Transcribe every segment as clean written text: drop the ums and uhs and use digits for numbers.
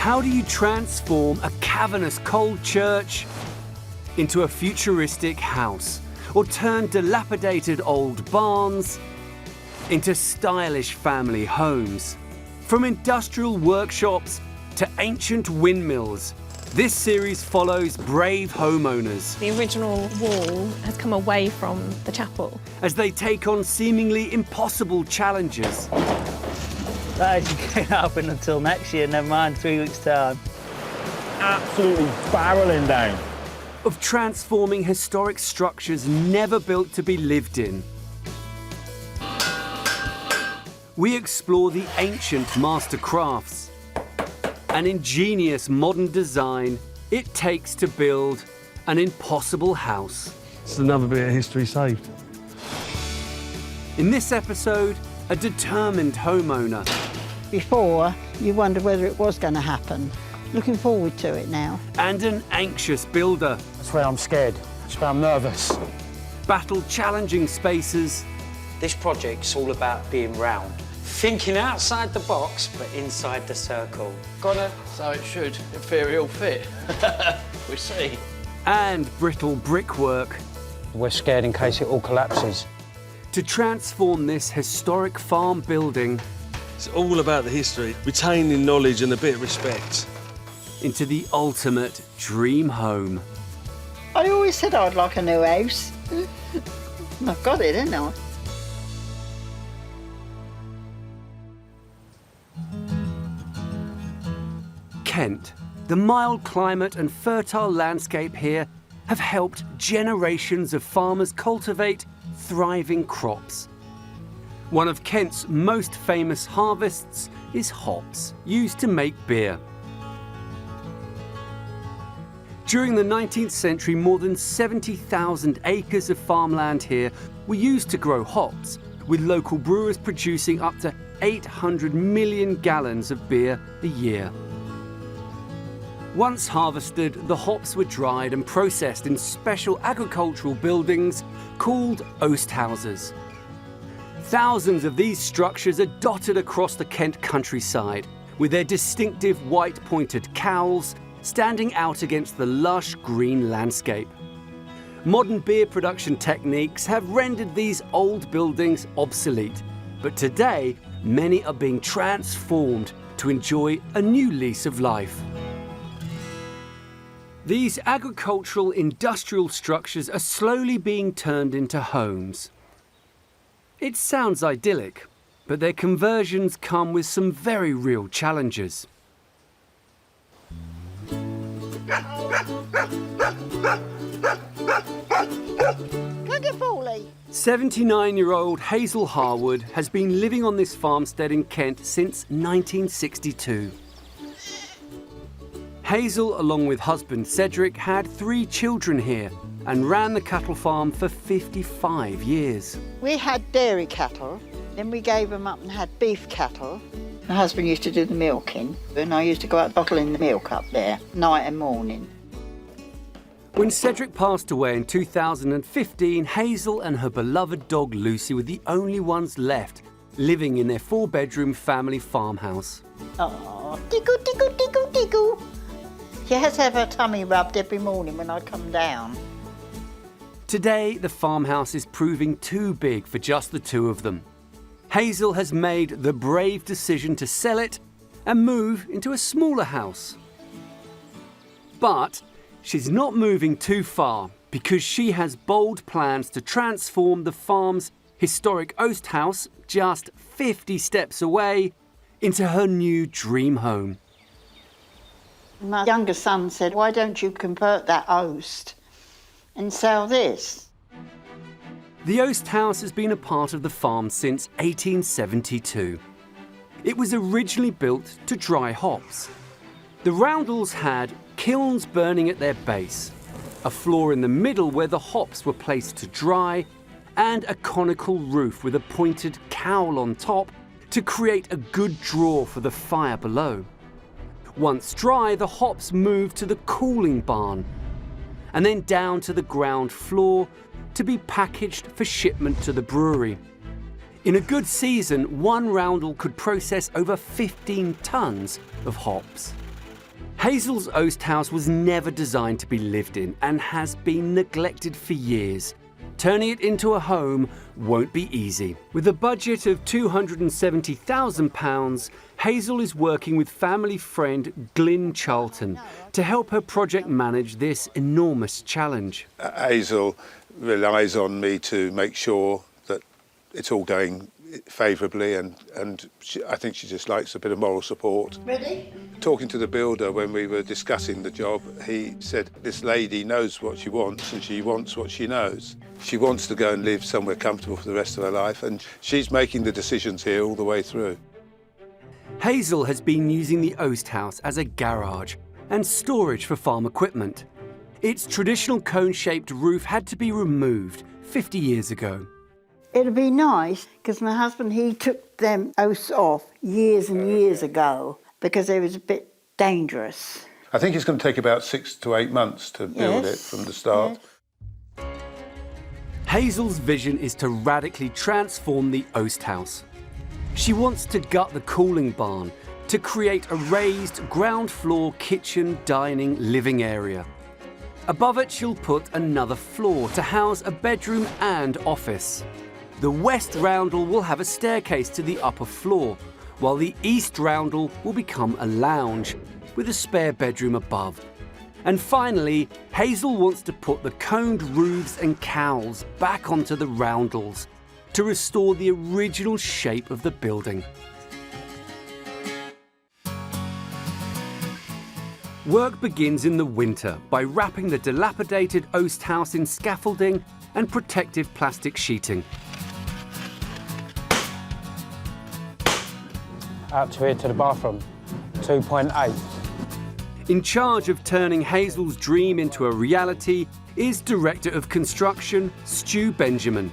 How do you transform a cavernous cold church into a futuristic house? Or turn dilapidated old barns into stylish family homes? From industrial workshops to ancient windmills, this series follows brave homeowners. The original wall has come away from the chapel. As they take on seemingly impossible challenges. That can't happen until next year, never mind 3 weeks' time. Absolutely barreling down. Of transforming historic structures never built to be lived in. We explore the ancient master crafts and ingenious modern design it takes to build an impossible house. It's another bit of history saved. In this episode, a determined homeowner. Before, you wondered whether it was going to happen. Looking forward to it now. And an anxious builder. That's why I'm scared. That's why I'm nervous. Battle challenging spaces. This project's all about being round. Thinking outside the box, but inside the circle. Got it? So it should, in theory, all fit. We'll see. And brittle brickwork. We're scared in case it all collapses. To transform this historic farm building. It's all about the history, retaining knowledge and a bit of respect. Into the ultimate dream home. I always said I'd like a new house. I've got it, haven't I? Kent, the mild climate and fertile landscape here have helped generations of farmers cultivate thriving crops. One of Kent's most famous harvests is hops, used to make beer. During the 19th century, more than 70,000 acres of farmland here were used to grow hops, with local brewers producing up to 800 million gallons of beer a year. Once harvested, the hops were dried and processed in special agricultural buildings called Oast houses. Thousands of these structures are dotted across the Kent countryside, with their distinctive white pointed cowls standing out against the lush green landscape. Modern beer production techniques have rendered these old buildings obsolete, but today many are being transformed to enjoy a new lease of life. These agricultural industrial structures are slowly being turned into homes. It sounds idyllic, but their conversions come with some very real challenges. Conical. 79-year-old Hazel Harwood has been living on this farmstead in Kent since 1962. Hazel, along with husband Cedric, had 3 children here and ran the cattle farm for 55 years. We had dairy cattle, then we gave them up and had beef cattle. My husband used to do the milking, and I used to go out bottling the milk up there, night and morning. When Cedric passed away in 2015, Hazel and her beloved dog Lucy were the only ones left living in their 4-bedroom family farmhouse. Oh, tickle, tickle, tickle, tickle. She has to have her tummy rubbed every morning when I come down. Today, the farmhouse is proving too big for just the 2 of them. Hazel has made the brave decision to sell it and move into a smaller house. But she's not moving too far because she has bold plans to transform the farm's historic Oast house, just 50 steps away, into her new dream home. My younger son said, why don't you convert that Oast and sell this? The Oast house has been a part of the farm since 1872. It was originally built to dry hops. The roundels had kilns burning at their base, a floor in the middle where the hops were placed to dry, and a conical roof with a pointed cowl on top to create a good draw for the fire below. Once dry, the hops moved to the cooling barn and then down to the ground floor to be packaged for shipment to the brewery. In a good season, one roundel could process over 15 tons of hops. Hazel's Oast house was never designed to be lived in and has been neglected for years. Turning it into a home won't be easy. With a budget of £270,000, Hazel is working with family friend Glyn Charlton to help her project manage this enormous challenge. Hazel relies on me to make sure that it's all going favourably, and I think she just likes a bit of moral support. Ready? Talking to the builder when we were discussing the job, he said this lady knows what she wants and she wants what she knows. She wants to go and live somewhere comfortable for the rest of her life, and she's making the decisions here all the way through. Hazel has been using the Oast house as a garage and storage for farm equipment. Its traditional cone-shaped roof had to be removed 50 years ago. It'd be nice, because my husband, he took them oaths off years and years ago because it was a bit dangerous. I think it's going to take about 6 to 8 months to build it from the start. Yes. Hazel's vision is to radically transform the Oast house. She wants to gut the cooling barn to create a raised ground floor kitchen, dining, living area. Above it, she'll put another floor to house a bedroom and office. The west roundel will have a staircase to the upper floor, while the east roundel will become a lounge with a spare bedroom above. And finally, Hazel wants to put the coned roofs and cowls back onto the roundels to restore the original shape of the building. Work begins in the winter by wrapping the dilapidated Oast house in scaffolding and protective plastic sheeting. Out to here to the bathroom, 2.8. In charge of turning Hazel's dream into a reality is Director of Construction, Stu Benjamin.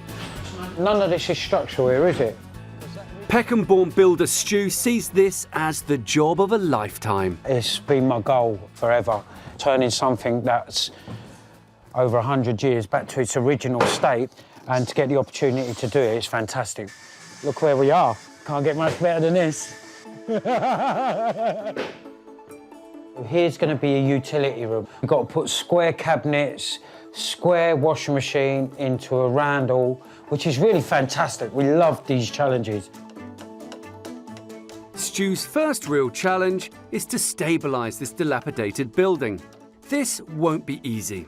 None of this is structural here, is it? Peckham-born builder Stu sees this as the job of a lifetime. It's been my goal forever, turning something that's over 100 years back to its original state, and to get the opportunity to do it is fantastic. Look where we are. Can't get much better than this. Here's going to be a utility room. We've got to put square cabinets, square washing machine into a roundel, which is really fantastic. We love these challenges. Stu's first real challenge is to stabilise this dilapidated building. This won't be easy.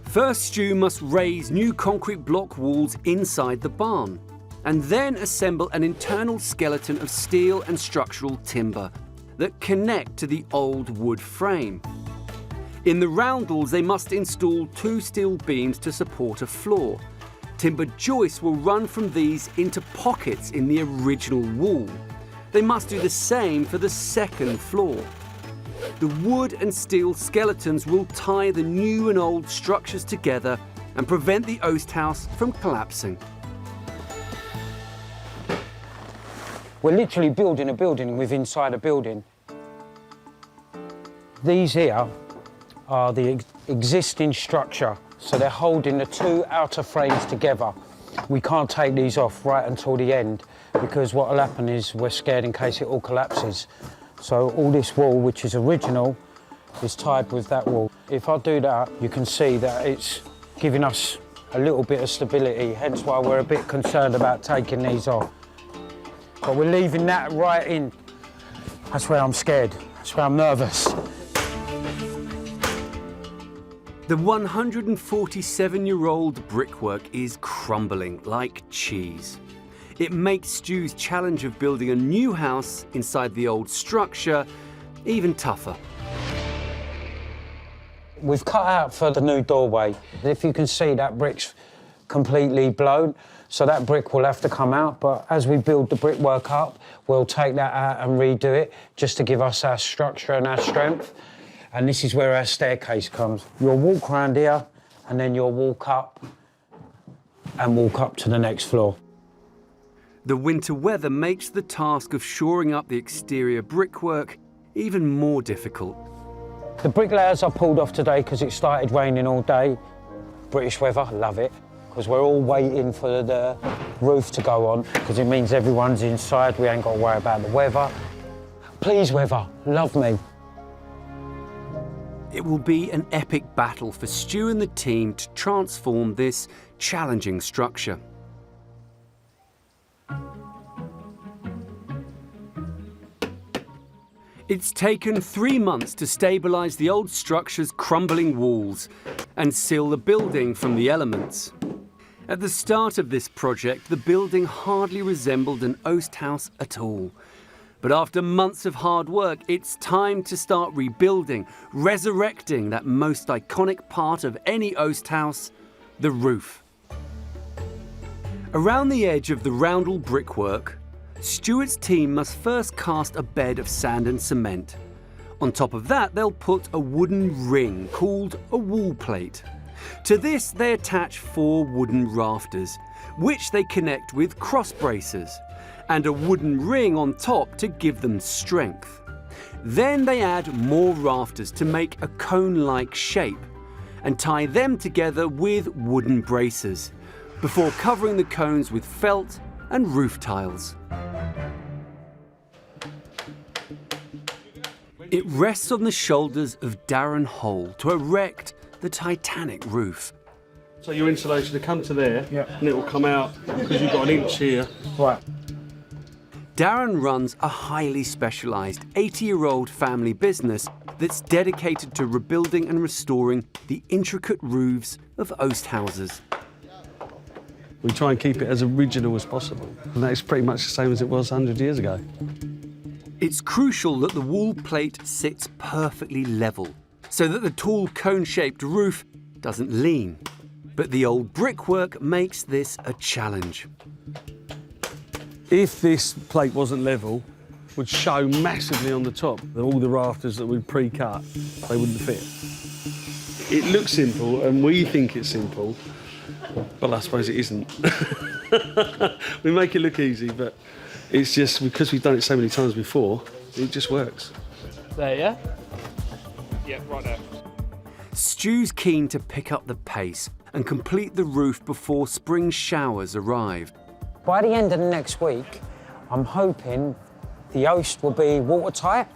First, Stu must raise new concrete block walls inside the barn, and then assemble an internal skeleton of steel and structural timber that connect to the old wood frame. In the roundels, they must install 2 steel beams to support a floor. Timber joists will run from these into pockets in the original wall. They must do the same for the second floor. The wood and steel skeletons will tie the new and old structures together and prevent the Oast house from collapsing. We're literally building a building with inside a building. These here are the existing structure, so they're holding the 2 outer frames together. We can't take these off right until the end, because what will happen is we're scared in case it all collapses. So all this wall, which is original, is tied with that wall. If I do that, you can see that it's giving us a little bit of stability, hence why we're a bit concerned about taking these off. But we're leaving that right in. That's where I'm scared. That's where I'm nervous. The 147-year-old brickwork is crumbling like cheese. It makes Stu's challenge of building a new house inside the old structure even tougher. We've cut out for the new doorway. If you can see, that brick's completely blown, so that brick will have to come out. But as we build the brickwork up, we'll take that out and redo it, just to give us our structure and our strength. And this is where our staircase comes. You'll walk around here, and then you'll walk up and walk up to the next floor. The winter weather makes the task of shoring up the exterior brickwork even more difficult. The bricklayers are pulled off today because it started raining all day. British weather, love it, because we're all waiting for the roof to go on, because it means everyone's inside, we ain't got to worry about the weather. Please, weather, love me. It will be an epic battle for Stu and the team to transform this challenging structure. It's taken 3 months to stabilise the old structure's crumbling walls and seal the building from the elements. At the start of this project, the building hardly resembled an Oast house at all. But after months of hard work, it's time to start rebuilding, resurrecting that most iconic part of any Oast house, the roof. Around the edge of the roundel brickwork, Stuart's team must first cast a bed of sand and cement. On top of that, they'll put a wooden ring called a wall plate. To this, they attach 4 wooden rafters, which they connect with cross braces, and a wooden ring on top to give them strength. Then they add more rafters to make a cone-like shape and tie them together with wooden braces before covering the cones with felt and roof tiles. It rests on the shoulders of Darren Hole to erect the Titanic roof. So your insulation will come to there, and it will come out because you've got an inch here. Right. Darren runs a highly specialised 80-year-old family business that's dedicated to rebuilding and restoring the intricate roofs of Oast houses. We try and keep it as original as possible, and that's pretty much the same as it was 100 years ago. It's crucial that the wall plate sits perfectly level so that the tall cone-shaped roof doesn't lean. But the old brickwork makes this a challenge. If this plate wasn't level, it would show massively on the top. All the rafters that we pre-cut, they wouldn't fit. It looks simple, and we think it's simple, but I suppose it isn't. We make it look easy, but it's just because we've done it so many times before, it just works. There, yeah? Yeah, right there. Stu's keen to pick up the pace and complete the roof before spring showers arrive. By the end of the next week, I'm hoping the Oast will be watertight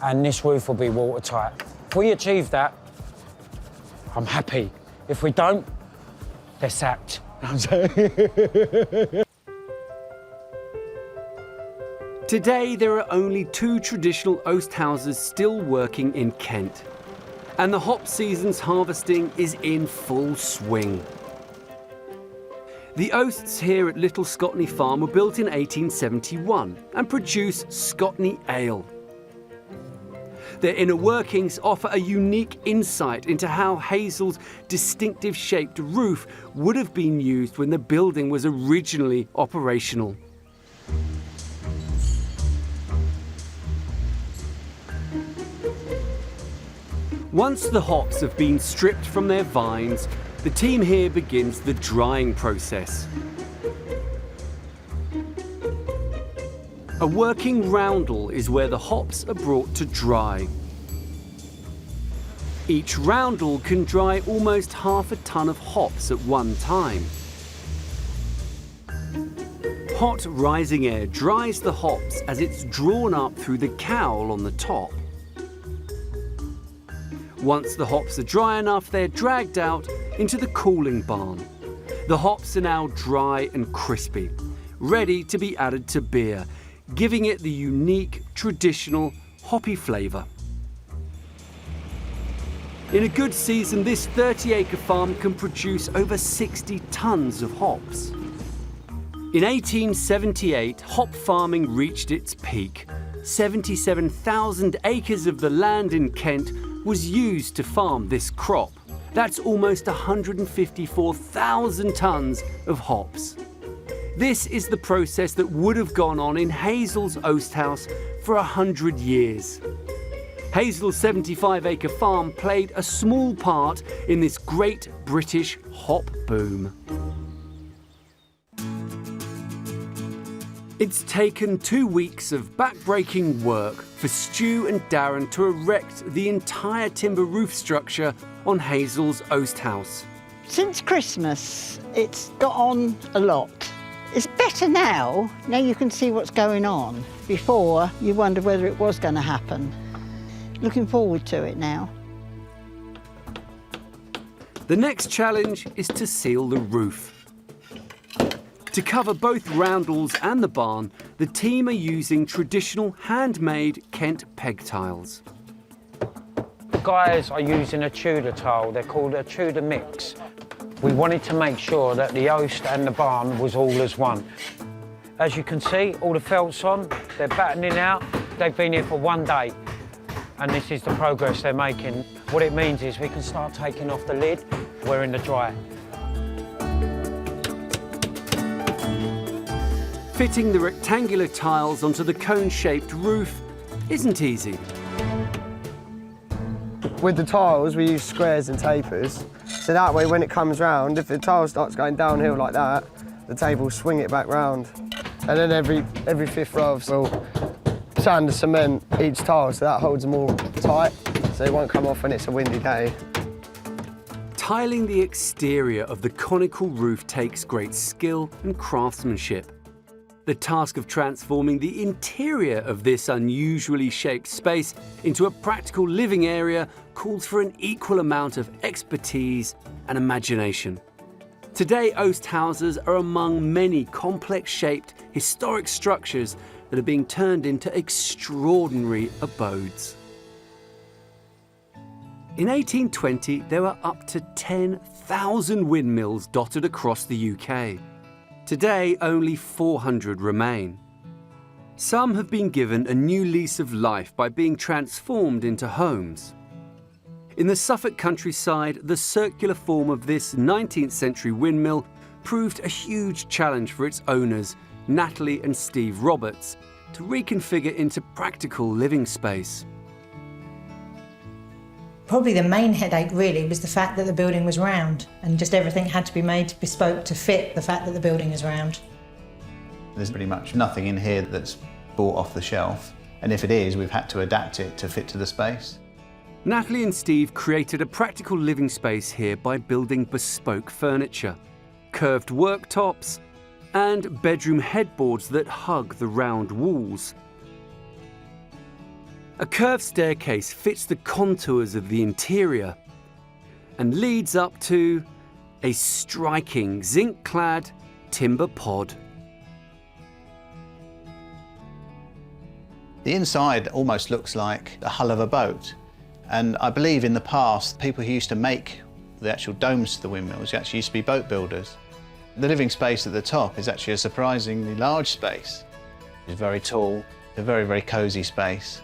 and this roof will be watertight. If we achieve that, I'm happy. If we don't, they're sacked. Today, there are only 2 traditional Oast houses still working in Kent, and the hop season's harvesting is in full swing. The Oasts here at Little Scotney Farm were built in 1871 and produce Scotney ale. Their inner workings offer a unique insight into how Hazel's distinctive shaped roof would have been used when the building was originally operational. Once the hops have been stripped from their vines, the team here begins the drying process. A working roundel is where the hops are brought to dry. Each roundel can dry almost half a ton of hops at one time. Hot rising air dries the hops as it's drawn up through the cowl on the top. Once the hops are dry enough, they're dragged out into the cooling barn. The hops are now dry and crispy, ready to be added to beer, giving it the unique, traditional, hoppy flavour. In a good season, this 30-acre farm can produce over 60 tonnes of hops. In 1878, hop farming reached its peak. 77,000 acres of the land in Kent was used to farm this crop. That's almost 154,000 tonnes of hops. This is the process that would have gone on in Hazel's Oast house for 100 years. Hazel's 75-acre farm played a small part in this great British hop boom. It's taken 2 weeks of back-breaking work for Stu and Darren to erect the entire timber roof structure on Hazel's Oast house. Since Christmas, it's got on a lot. It's better now. Now you can see what's going on. Before, you wondered whether it was going to happen. Looking forward to it now. The next challenge is to seal the roof. To cover both roundels and the barn, the team are using traditional handmade Kent peg tiles. The guys are using a Tudor tile. They're called a Tudor mix. We wanted to make sure that the Oast and the barn was all as one. As you can see, all the felt's on, they're battening out. They've been here for 1 day, and this is the progress they're making. What it means is we can start taking off the lid. We're in the dry. Fitting the rectangular tiles onto the cone-shaped roof isn't easy. With the tiles, we use squares and tapers. So that way, when it comes round, if the tile starts going downhill like that, the tape will swing it back round. And then every fifth row, we'll sand and cement each tile so that holds them all tight, so they won't come off when it's a windy day. Tiling the exterior of the conical roof takes great skill and craftsmanship. The task of transforming the interior of this unusually shaped space into a practical living area calls for an equal amount of expertise and imagination. Today, Oast houses are among many complex-shaped historic structures that are being turned into extraordinary abodes. In 1820, there were up to 10,000 windmills dotted across the UK. Today, only 400 remain. Some have been given a new lease of life by being transformed into homes. In the Suffolk countryside, the circular form of this 19th century windmill proved a huge challenge for its owners, Natalie and Steve Roberts, to reconfigure into practical living space. Probably the main headache really was the fact that the building was round and just everything had to be made bespoke to fit the fact that the building is round. There's pretty much nothing in here that's bought off the shelf, and if it is, we've had to adapt it to fit to the space. Natalie and Steve created a practical living space here by building bespoke furniture, curved worktops, and bedroom headboards that hug the round walls. A curved staircase fits the contours of the interior and leads up to a striking zinc-clad timber pod. The inside almost looks like the hull of a boat, and I believe in the past people who used to make the actual domes to the windmills actually used to be boat builders. The living space at the top is actually a surprisingly large space. It's very tall, a very, very cosy space.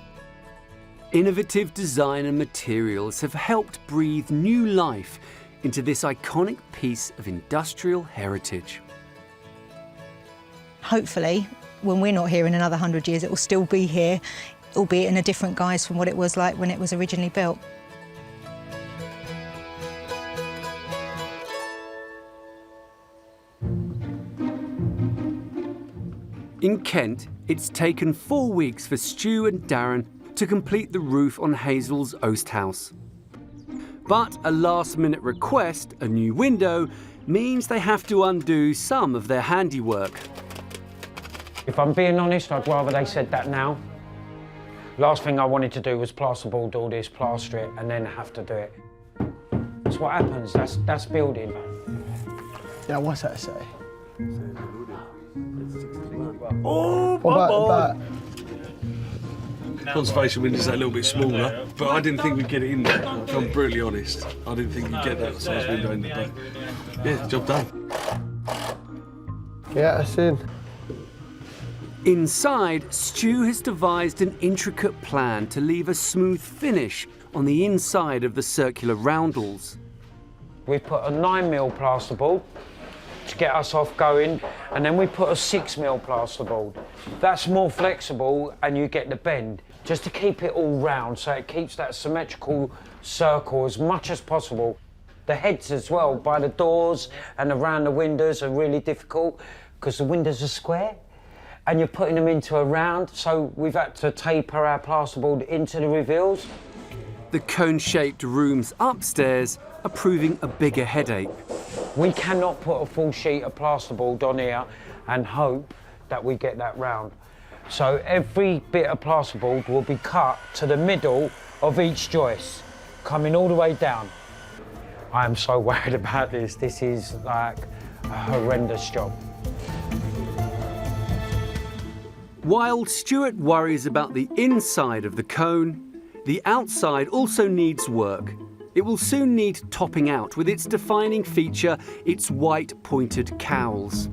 Innovative design and materials have helped breathe new life into this iconic piece of industrial heritage. Hopefully, when we're not here in another 100 years, it will still be here, albeit in a different guise from what it was like when it was originally built. In Kent, it's taken 4 weeks for Stu and Darren to complete the roof on Hazel's Oast house. But a last-minute request, a new window, means they have to undo some of their handiwork. If I'm being honest, I'd rather they said that now. Last thing I wanted to do was plasterboard all this, plaster it, and then have to do it. That's what happens, that's building. Yeah, what's that say? Oh, what about that? Conservation windows are a little bit smaller, but I didn't think we'd get it in there. If I'm brutally honest, I didn't think you'd get that size window in there, but yeah, job done. Yeah, that's in. Inside, Stu has devised an intricate plan to leave a smooth finish on the inside of the circular roundels. We put a 9mm plasterboard to get us off going, and then we put a 6mm plasterboard. That's more flexible and you get the bend, just to keep it all round so it keeps that symmetrical circle as much as possible. The heads as well, by the doors and around the windows are really difficult because the windows are square and you're putting them into a round, so we've had to taper our plasterboard into the reveals. The cone-shaped rooms upstairs are proving a bigger headache. We cannot put a full sheet of plasterboard on here and hope that we get that round. So every bit of plasterboard will be cut to the middle of each joist, coming all the way down. I am so worried about this. This is like a horrendous job. While Stuart worries about the inside of the cone, the outside also needs work. It will soon need topping out with its defining feature, its white pointed cowls.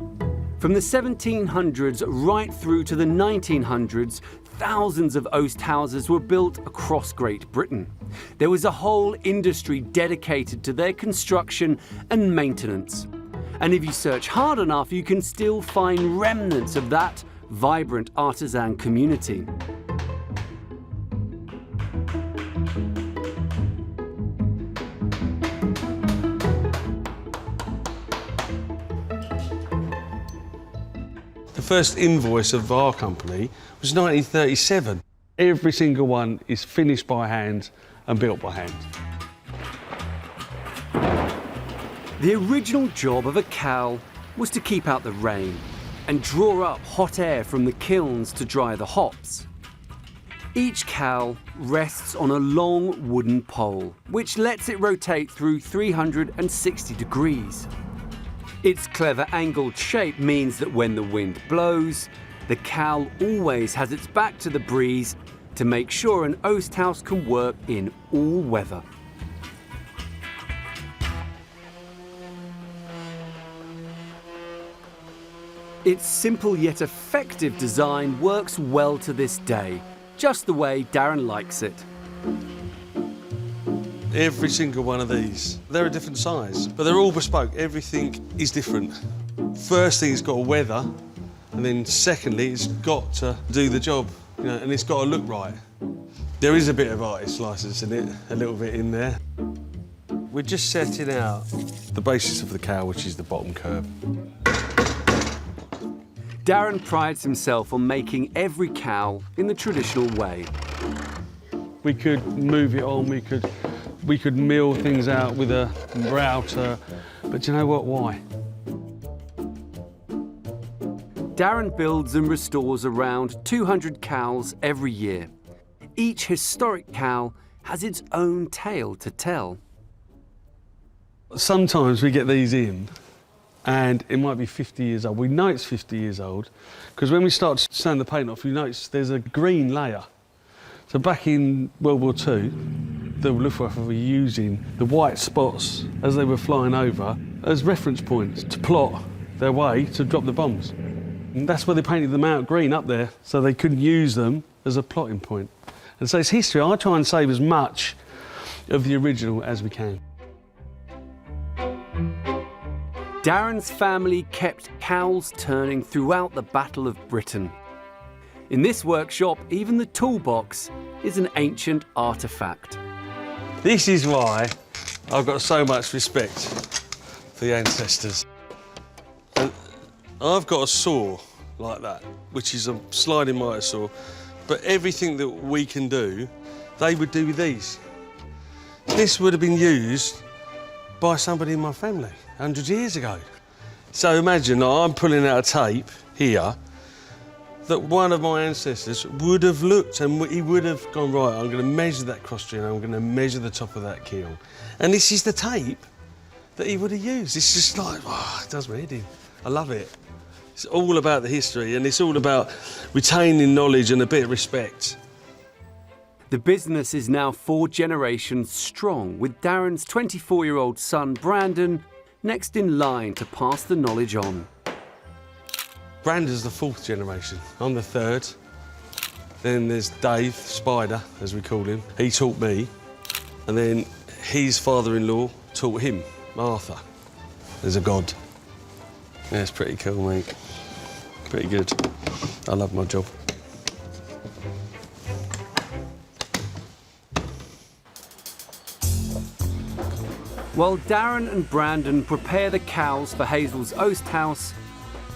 From the 1700s right through to the 1900s, thousands of Oast houses were built across Great Britain. There was a whole industry dedicated to their construction and maintenance. And if you search hard enough, you can still find remnants of that vibrant artisan community. The first invoice of our company was 1937. Every single one is finished by hand and built by hand. The original job of a cowl was to keep out the rain and draw up hot air from the kilns to dry the hops. Each cowl rests on a long wooden pole, which lets it rotate through 360 degrees. Its clever angled shape means that when the wind blows, the cowl always has its back to the breeze to make sure an Oast house can work in all weather. Its simple yet effective design works well to this day, just the way Darren likes it. Every single one of these, they're a different size, but they're all bespoke. Everything is different. First thing, it's got to weather, and then secondly, it's got to do the job, you know, and it's got to look right. There is a bit of artist license in it, a little bit in there. We're just setting out the basis of the cowl, which is the bottom curb. Darren prides himself on making every cowl in the traditional way. We could move it on, we could mill things out with a router, but you know what, why? Darren builds and restores around 200 cowls every year. Each historic cowl has its own tale to tell. Sometimes we get these in, and it might be 50 years old. We know it's 50 years old, because when we start to sand the paint off, you notice there's a green layer. So back in World War II, the Luftwaffe were using the white spots as they were flying over as reference points to plot their way to drop the bombs. And that's why they painted them out green up there, so they couldn't use them as a plotting point. And so it's history. I try and save as much of the original as we can. Darren's family kept cowls turning throughout the Battle of Britain. In this workshop, even the toolbox is an ancient artefact. This is why I've got so much respect for the ancestors. And I've got a saw like that, which is a sliding miter saw, but everything that we can do, they would do with these. This would have been used by somebody in my family 100 years ago. So imagine I'm pulling out a tape here that one of my ancestors would have looked and he would have gone, right, I'm going to measure that cross string, I'm going to measure the top of that keel. And this is the tape that he would have used. It's just like, oh, it does my head in. I love it. It's all about the history, and it's all about retaining knowledge and a bit of respect. The business is now 4 generations strong, with Darren's 24-year-old son, Brandon, next in line to pass the knowledge on. Brandon's the 4th generation. I'm the 3rd. Then there's Dave, Spider, as we call him. He taught me. And then his father-in-law taught him, Martha. There's a god. Yeah, it's pretty cool, mate. Pretty good. I love my job. While Darren and Brandon prepare the cowls for Hazel's Oast house,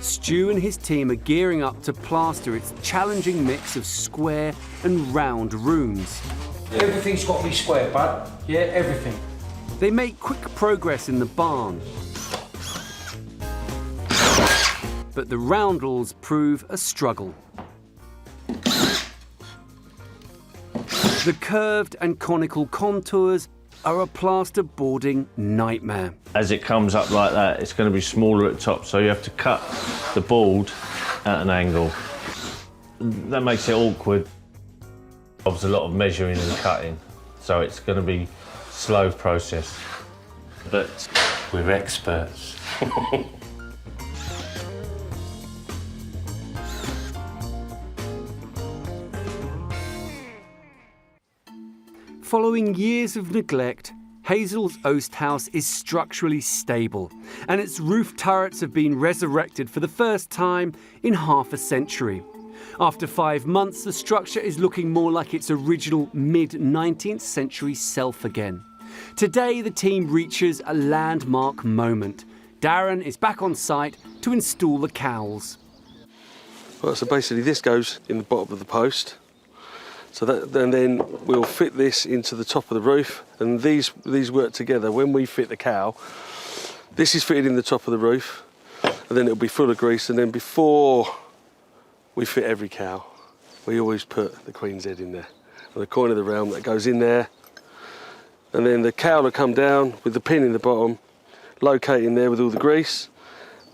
Stu and his team are gearing up to plaster its challenging mix of square and round rooms. Everything's got to be square, bud. Yeah, everything. They make quick progress in the barn. but the roundels prove a struggle. The curved and conical contours are a plasterboarding nightmare. As it comes up like that, it's going to be smaller at the top, so you have to cut the board at an angle. That makes it awkward. There's a lot of measuring and cutting, so it's going to be a slow process. But we're experts. Following years of neglect, Hazel's Oast house is structurally stable, and its roof turrets have been resurrected for the first time in half a century. After 5 months, the structure is looking more like its original mid-19th century self again. Today, the team reaches a landmark moment. Darren is back on site to install the cowls. Well, so basically this goes in the bottom of the post. So and then we'll fit this into the top of the roof, and these work together. When we fit the cowl, this is fitted in the top of the roof, and then it'll be full of grease, and then before we fit every cowl, we always put the Queen's Head in there, or the coin of the realm that goes in there, and then the cowl will come down with the pin in the bottom, locate in there with all the grease,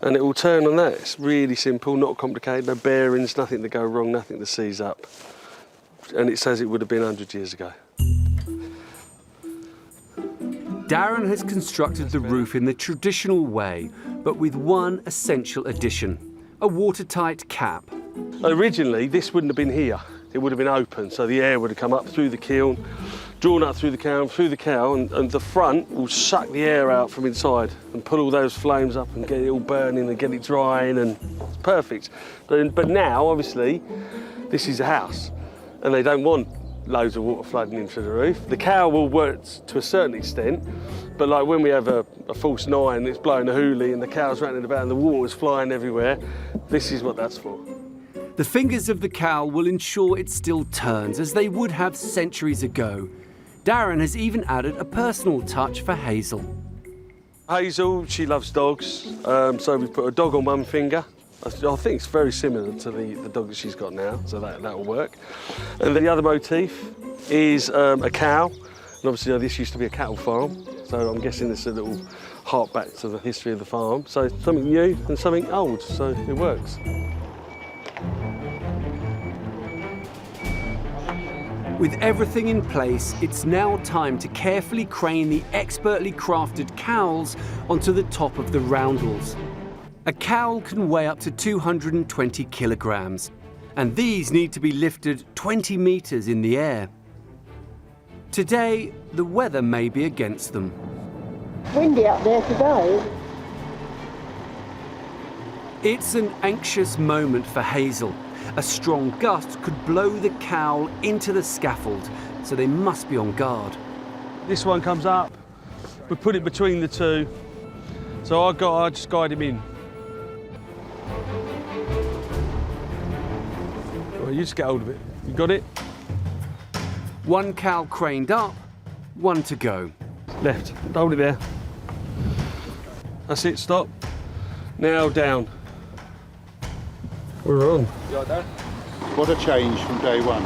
and it will turn on that. It's really simple, not complicated, no bearings, nothing to go wrong, nothing to seize up. And it's as it would have been 100 years ago. Darren has constructed the roof in the traditional way, but with one essential addition, a watertight cap. Originally, this wouldn't have been here. It would have been open, so the air would have come up through the kiln, drawn up through the cowl, and the front will suck the air out from inside and put all those flames up and get it all burning and get it drying, and it's perfect. But now, obviously, this is a house, and they don't want loads of water flooding into the roof. The cowl will work to a certain extent, but like when we have a false 9, it's blowing a hoolie and the cowl's rattling about and the water's flying everywhere, this is what that's for. The fingers of the cowl will ensure it still turns, as they would have centuries ago. Darren has even added a personal touch for Hazel. Hazel, she loves dogs, so we put a dog on one finger. I think it's very similar to the dog that she's got now, so that'll work. And then the other motif is a cow. And obviously this used to be a cattle farm, so I'm guessing it's a little hark back to the history of the farm. So something new and something old, so it works. With everything in place, it's now time to carefully crane the expertly crafted cowls onto the top of the roundels. A cowl can weigh up to 220 kilograms, and these need to be lifted 20 meters in the air. Today, the weather may be against them. Windy up there today. It's an anxious moment for Hazel. A strong gust could blow the cowl into the scaffold, so they must be on guard. This one comes up, we put it between the two, so I just guide him in. Well, you just get hold of it. You got it? One cowl craned up, one to go. Left, hold it there. That's it, stop. Now down. We're on. What a change from day one.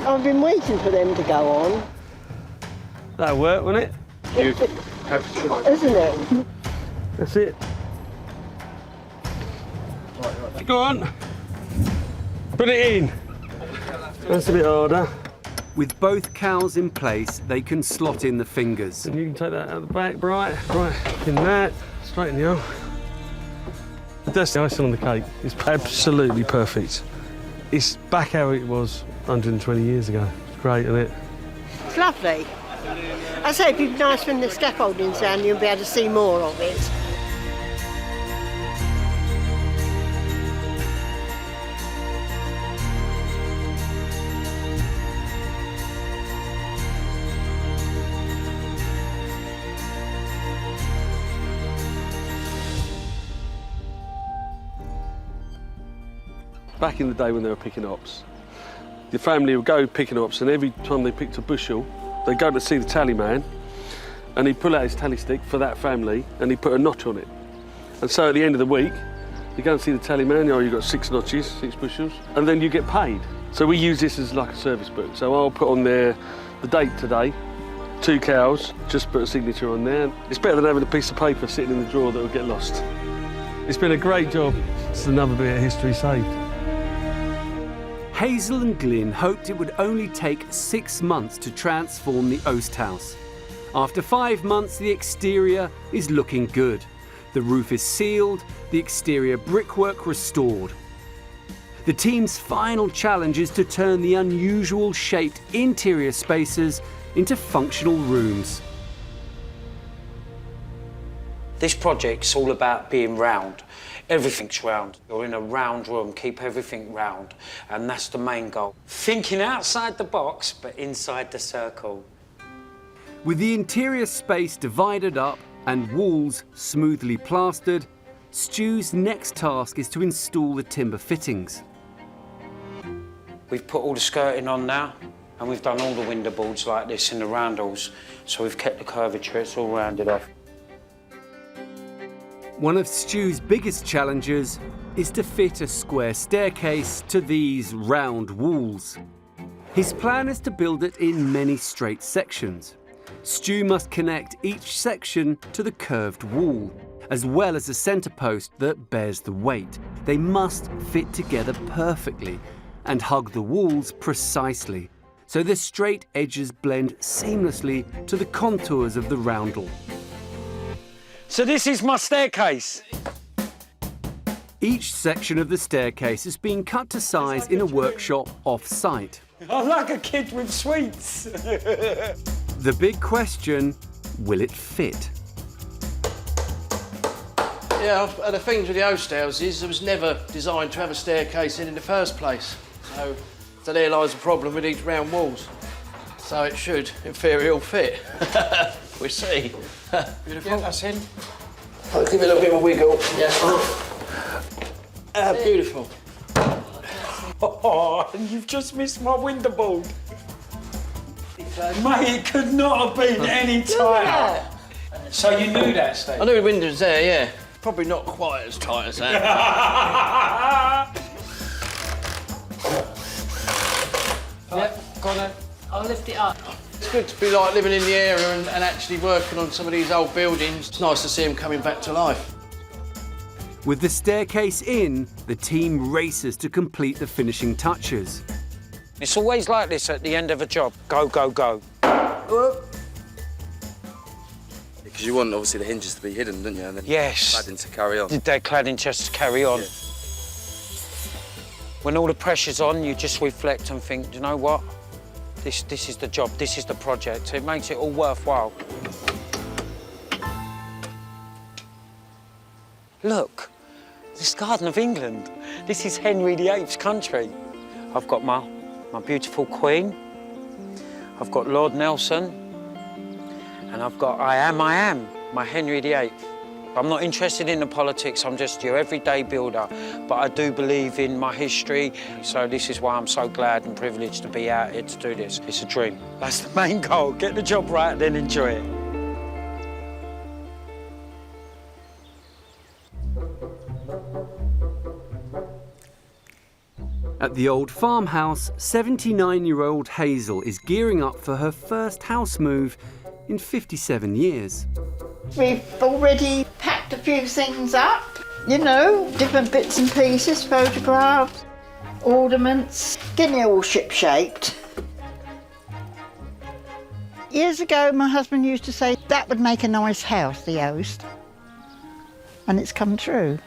I've been waiting for them to go on. That'll work, won't it? You have to try. Isn't it? That's it. Go on. Put it in. That's a bit harder. With both cowls in place, they can slot in the fingers. And you can take that out the back, right, in that, straight in the arm. That's the icing on the cake. It's absolutely perfect. It's back how it was 120 years ago. It's great, isn't it? It's lovely. I say it'd be nice when the scaffolding's down, you'll be able to see more of it. Back in the day when they were picking hops, the family would go picking hops, and every time they picked a bushel, they'd go to see the tally man, and he'd pull out his tally stick for that family, and he'd put a notch on it. And so at the end of the week, you go and see the tallyman, you've got 6 notches, 6 bushels, and then you get paid. So we use this as like a service book. So I'll put on there the date today, 2 cows, just put a signature on there. It's better than having a piece of paper sitting in the drawer that will get lost. It's been a great job. It's another bit of history saved. Hazel and Glyn hoped it would only take 6 months to transform the Oast house. After 5 months, the exterior is looking good. The roof is sealed, the exterior brickwork restored. The team's final challenge is to turn the unusual shaped interior spaces into functional rooms. This project's all about being round. Everything's round. You're in a round room, keep everything round, and that's the main goal. Thinking outside the box, but inside the circle. With the interior space divided up and walls smoothly plastered, Stu's next task is to install the timber fittings. We've put all the skirting on now, and we've done all the window boards like this in the roundels, so we've kept the curvature, it's all rounded off. One of Stu's biggest challenges is to fit a square staircase to these round walls. His plan is to build it in many straight sections. Stu must connect each section to the curved wall, as well as a centre post that bears the weight. They must fit together perfectly and hug the walls precisely, so the straight edges blend seamlessly to the contours of the roundel. So this is my staircase. Each section of the staircase is being cut to size in a workshop off-site. I'm like a kid with sweets. The big question, will it fit? Yeah, the things with the Oast houses, it was never designed to have a staircase in the first place. So there lies the problem with these round walls. So it should, in theory, all fit. We'll see. Beautiful. Yeah, that's in. I'll give it a little bit of a wiggle. Yeah. Beautiful. Oh, and you've just missed my window board. Mate, it could not have been any tighter. So you knew that, Steve? I knew the window's there, yeah. Probably not quite as tight as that. Yep, got it. I'll lift it up. It's good to be like living in the area and actually working on some of these old buildings. It's nice to see them coming back to life. With the staircase in, the team races to complete the finishing touches. It's always like this at the end of a job. Go, go, go. Because you want, obviously, the hinges to be hidden, don't you? And then yes. cladding to carry on. They're cladding just to carry on. Yeah. When all the pressure's on, you just reflect and think, do you know what? This is the job, this is the project. It makes it all worthwhile. Look, this Garden of England. This is Henry VIII's country. I've got my beautiful Queen. I've got Lord Nelson. And I've got I am, my Henry VIII. I'm not interested in the politics, I'm just your everyday builder. But I do believe in my history, so this is why I'm so glad and privileged to be out here to do this. It's a dream. That's the main goal. Get the job right, then enjoy it. At the old farmhouse, 79-year-old Hazel is gearing up for her first house move in 57 years. We've already packed a few things up, you know, different bits and pieces, photographs, ornaments, getting it all ship-shaped. Years ago, my husband used to say that would make a nice house, the Oast, and it's come true.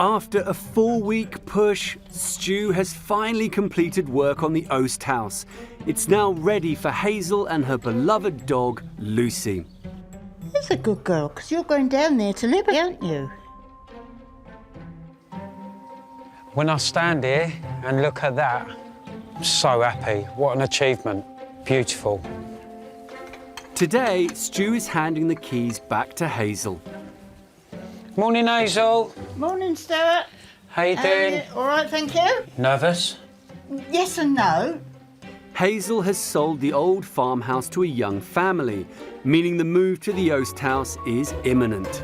After a 4-week push, Stu has finally completed work on the Oast house. It's now ready for Hazel and her beloved dog, Lucy. That's a good girl, because you're going down there to live, aren't you? When I stand here and look at that, I'm so happy. What an achievement. Beautiful. Today, Stu is handing the keys back to Hazel. Morning, Hazel. Morning, Stuart. How you doing? All right, thank you. Nervous? Yes and no. Hazel has sold the old farmhouse to a young family, meaning the move to the Oast house is imminent.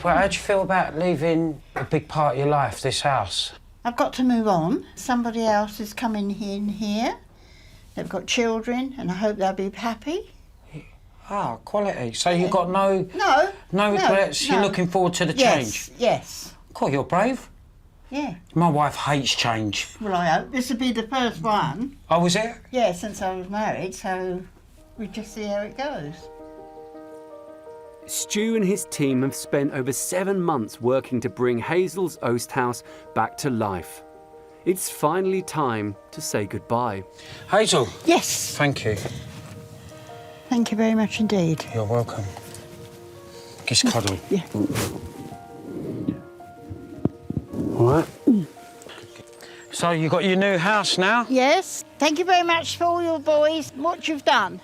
Well, how do you feel about leaving a big part of your life, this house? I've got to move on. Somebody else is coming in here. They've got children, and I hope they'll be happy. Ah, quality. So you've got no regrets? No. You're looking forward to the change? Yes. God, you're brave. Yeah. My wife hates change. Well, I hope this will be the first one. Oh, was it? Yeah, since I was married, so we just see how it goes. Stu and his team have spent over 7 months working to bring Hazel's Oast house back to life. It's finally time to say goodbye. Hazel. Yes. Thank you. Thank you very much indeed. You're welcome. Kiss cuddle. Yeah. All right. So you got your new house now? Yes. Thank you very much for all your boys, what you've done.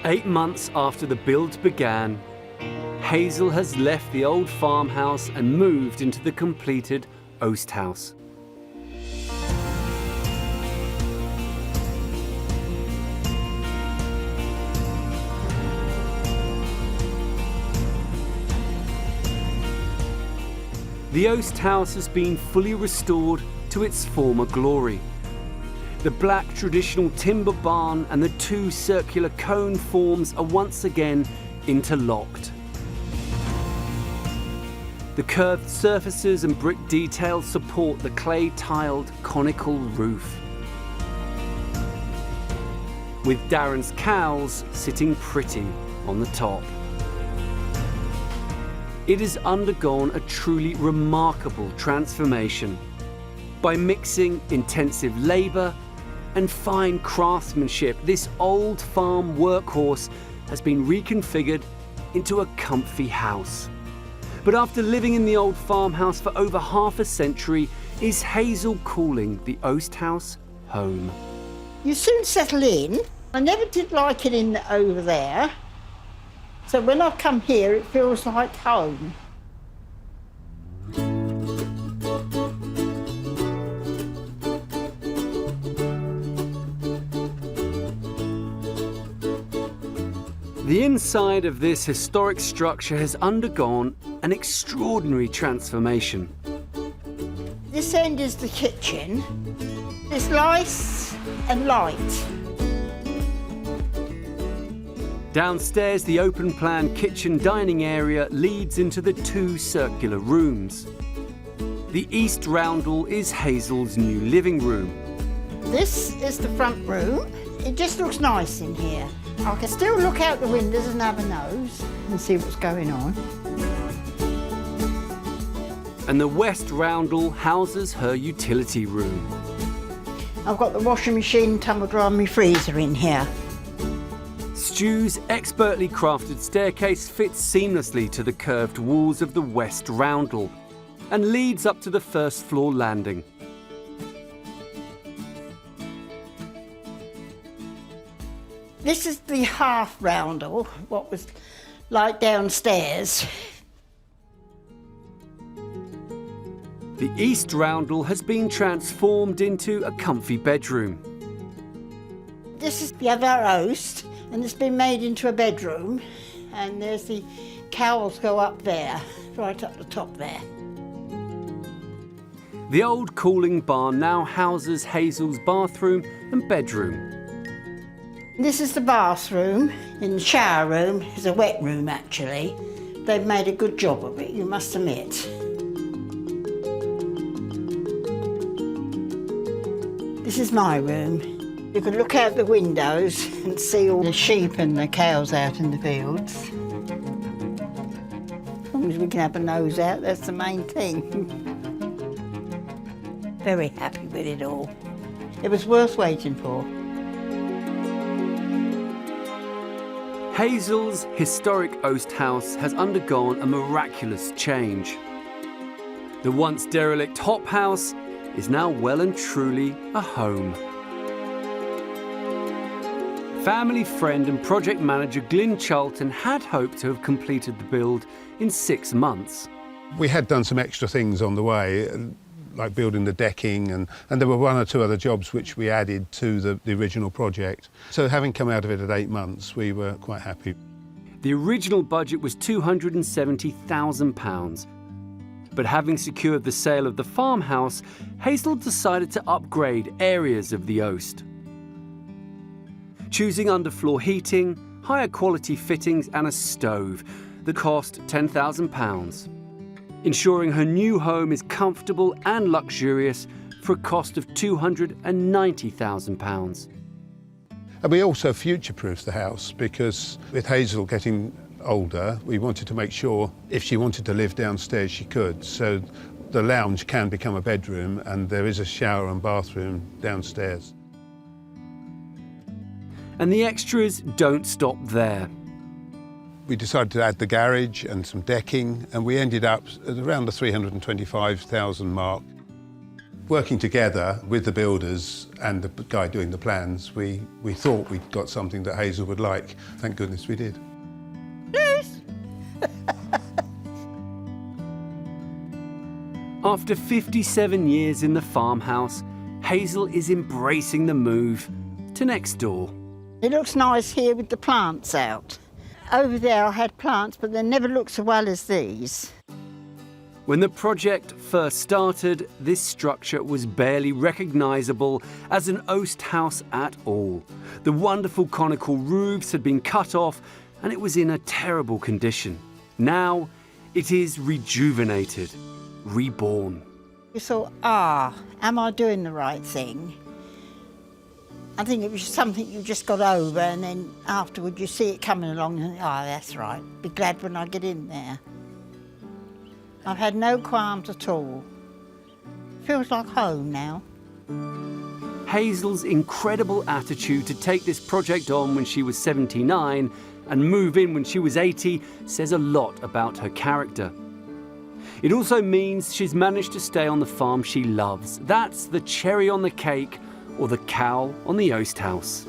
Eight months after the build began, Hazel has left the old farmhouse and moved into the completed Oast house. The Oast house has been fully restored to its former glory. The black traditional timber barn and the 2 circular cone forms are once again interlocked. The curved surfaces and brick details support the clay-tiled conical roof, with Darren's cows sitting pretty on the top. It has undergone a truly remarkable transformation by mixing intensive labour and fine craftsmanship. This old farm workhorse has been reconfigured into a comfy house. But after living in the old farmhouse for over half a century, is Hazel calling the Oast house home? You soon settle in. I never did like it over there. So when I come here, it feels like home. The inside of this historic structure has undergone an extraordinary transformation. This end is the kitchen. It's nice and light. Downstairs, the open-plan kitchen dining area leads into the 2 circular rooms. The east roundel is Hazel's new living room. This is the front room. It just looks nice in here. I can still look out the windows and have a nose and see what's going on. And the west roundel houses her utility room. I've got the washing machine, tumble dryer and my freezer in here. Stu's expertly crafted staircase fits seamlessly to the curved walls of the west roundel and leads up to the first floor landing. This is the half roundel, what was like downstairs. The east roundel has been transformed into a comfy bedroom. This is the other Oast, and it's been made into a bedroom. And there's the cowls go up there, right up the top there. The old cooling barn now houses Hazel's bathroom and bedroom. This is the bathroom. In the shower room is a wet room, actually. They've made a good job of it, you must admit. This is my room. You can look out the windows and see all the sheep and the cows out in the fields. As long as we can have a nose out, that's the main thing. Very happy with it all. It was worth waiting for. Hazel's historic Oast house has undergone a miraculous change. The once derelict hop house is now well and truly a home. Family friend and project manager Glyn Charlton had hoped to have completed the build in 6 months. We had done some extra things on the way, like building the decking, and there were 1 or 2 other jobs which we added to the original project. So having come out of it at 8 months, we were quite happy. The original budget was £270,000. But having secured the sale of the farmhouse, Hazel decided to upgrade areas of the Oast. Choosing underfloor heating, higher quality fittings and a stove that cost £10,000. Ensuring her new home is comfortable and luxurious for a cost of £290,000. And we also future-proofed the house because with Hazel getting older, we wanted to make sure if she wanted to live downstairs, she could. So the lounge can become a bedroom and there is a shower and bathroom downstairs. And the extras don't stop there. We decided to add the garage and some decking, and we ended up at around the £325,000 mark. Working together with the builders and the guy doing the plans, we thought we'd got something that Hazel would like. Thank goodness we did. Yes. After 57 years in the farmhouse, Hazel is embracing the move to next door. It looks nice here with the plants out. Over there I had plants, but they never looked so well as these. When the project first started, this structure was barely recognisable as an Oast house at all. The wonderful conical roofs had been cut off and it was in a terrible condition. Now it is rejuvenated, reborn. You thought, am I doing the right thing? I think it was something you just got over, and then afterward you see it coming along and think, that's right, be glad when I get in there. I've had no qualms at all. Feels like home now. Hazel's incredible attitude to take this project on when she was 79 and move in when she was 80 says a lot about her character. It also means she's managed to stay on the farm she loves. That's the cherry on the cake, or the cow on the Oast house.